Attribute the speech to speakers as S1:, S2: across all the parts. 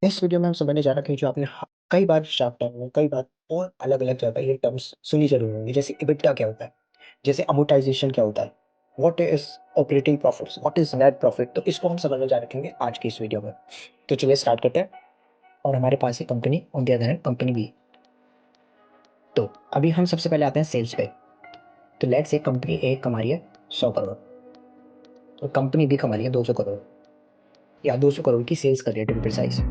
S1: इस वीडियो में हम समझने जा रहे हैं कि जो आपने कई बार शार्क टैंक में कई बार और अलग-अलग जगह ये टर्म्स सुनी ज़रूर होंगी, जैसे एबिटा क्या होता है, जैसे अमोर्टाइज़ेशन क्या होता है, what is operating profits, what is net profit, तो इसको हम समझने जा रखेंगे आज की इस वीडियो में। तो चलिए स्टार्ट करते हैं। और हमारे पास है company, on the other hand company B. तो अभी हम सबसे पहले आते हैं सेल्स पे। तो लेट्स से कंपनी ए कमा रही है 100 करोड़ और कंपनी बी कमा रही है 200 करोड़ या 200 करोड़ की सेल्स कर रही है, टू बी प्रिसाइज।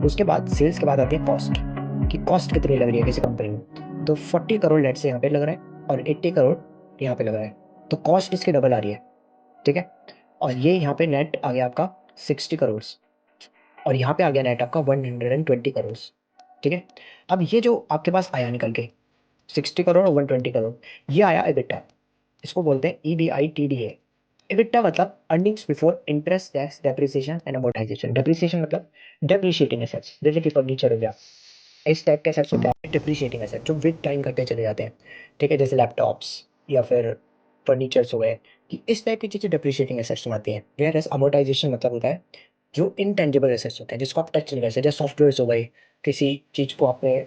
S1: उसके बाद सेल्स के बाद आती है कॉस्ट, कि कॉस्ट कितनी लग रही है किसी कंपनी में। तो 40 करोड़ लेट से यहाँ पे लग रहा है और 80 करोड़ यहाँ पे लग रहा है, तो कॉस्ट इसकी डबल आ रही है। ठीक है। और ये यहाँ पे नेट आ गया आपका 60 करोड़ और यहाँ पे आ गया नेट आपका 120 करोड़। ठीक है। अब ये जो आपके पास आया निकल के 60 करोड़ और 120 करोड़, ये आया एबिटा। इसको बोलते हैं EBITDA। एबिटा मतलब earnings before interest, tax, depreciation and amortisation. Depreciation मतलब डेप्रिशिएटिंग एसेट्स, जैसे कि फर्नीचर हो गया। इस टाइप के एसेट्स होते हैं डेप्रिशिएटिंग एसेट, जो विद टाइम घटते चले जाते हैं। ठीक है, जैसे लैपटॉप्स या फिर फर्नीचर्स हो गए, कि इस टाइप की चीज़ें डेप्रिशिएटिंग एसेट्स में आती हैं। वेयर एज अमोर्टाइजेशन मतलब होता है जो इनटेंजिबल एसेट्स होते हैं, जिसको आप टच नहीं कर सकते, जैसे सॉफ्टवेयर्स हो गए, किसी चीज़ को आपने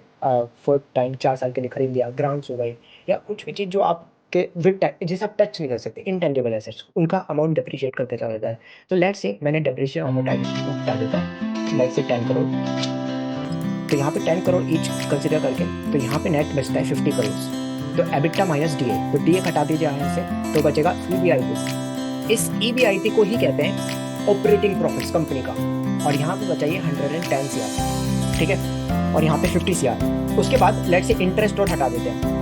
S1: फॉर टाइम 4 साल के लिए खरीद लिया, ग्रांट्स हो गए, या कुछ भी चीज़ जो आपके विद टाइम जिसे आप टच नहीं कर सकते, इनटेंजिबल एसेट्स, उनका अमाउंट डेप्रिशिएट करते चला जाता है। तो लेट्स से मैंने डेप्रिशिएशन अमोर्टाइजेशन को हटा देता हूँ, लेट्स से 10 करोड़। तो यहाँ पे 10 करोड़ ईच कंसिडर करके, तो यहाँ पे नेट बचता है 50 करोड़। तो एबिटा माइनस डीए, तो डीए हटा दीजिए यहाँ से, तो बचेगा EBIT। इस EBIT को ही कहते हैं ऑपरेटिंग प्रॉफिट्स कंपनी का। और यहाँ पे बचाइए 110 CR। ठीक है। और यहाँ पे 50 CR। उसके बाद लेट से इंटरेस्ट और हटा देते हैं।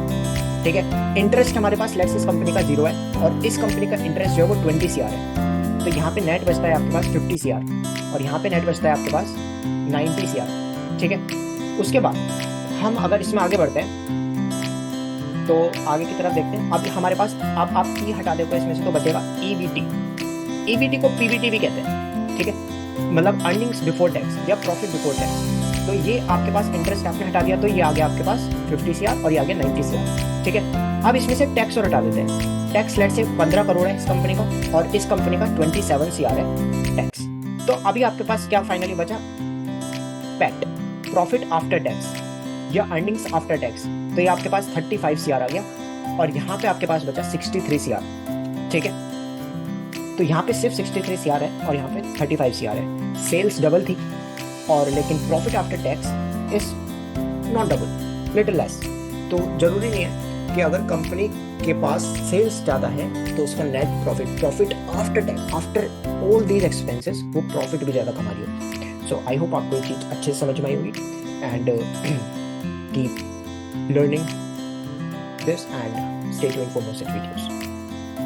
S1: ठीक है। इंटरेस्ट हमारे पास लेट से इस कंपनी का 0 है और इस कंपनी का इंटरेस्ट जो है वो 20 CR है। तो यहाँ पे नेट बचता है आपके पास 50 CR और यहाँ पे नेट बचता है आपके पास 90 CR। ठीक है। उसके बाद हम अगर इसमें आगे बढ़ते हैं, तो आगे की तरफ देखते हैं। अब हमारे पास अब आप ई हटा देते इसमें से, तो बचेगा EBT। EBT को PBT भी कहते हैं। ठीक है। मतलब अर्निंग्स बिफोर टैक्स या प्रॉफिट बिफोर टैक्स। तो ये आपके पास इंटरेस्ट आपने हटा दिया, तो ये आ गया आपके पास 50 CR और ये आ गया 90 CR। ठीक है। अब इसमें से टैक्स और हटा देते हैं। टैक्स लेट से 15 करोड़ है इस कंपनी का और इस कंपनी का 27 CR है टैक्स। तो अभी आपके पास क्या फाइनली बचा? पैट, प्रॉफिट आफ्टर टैक्स या अर्निंग्स आफ्टर टैक्स। तो ये आपके पास 35 CR आ गया और यहाँ पे आपके पास बचा 63 CR। ठीक है। तो यहाँ पे सिर्फ 63 CR है और यहाँ पे 35 CR है। सेल्स डबल थी और लेकिन profit after tax is not double, little less. तो जरूरी नहीं है कि अगर कंपनी के पास सेल्स ज़्यादा है तो उसका net profit after tax, after all these expenses, वो प्रॉफिट भी ज़्यादा कमा रही हो। सो आई होप आपको ये चीज़ अच्छे से समझ में आई होगी and keep learning this and stay tuned for more such videos.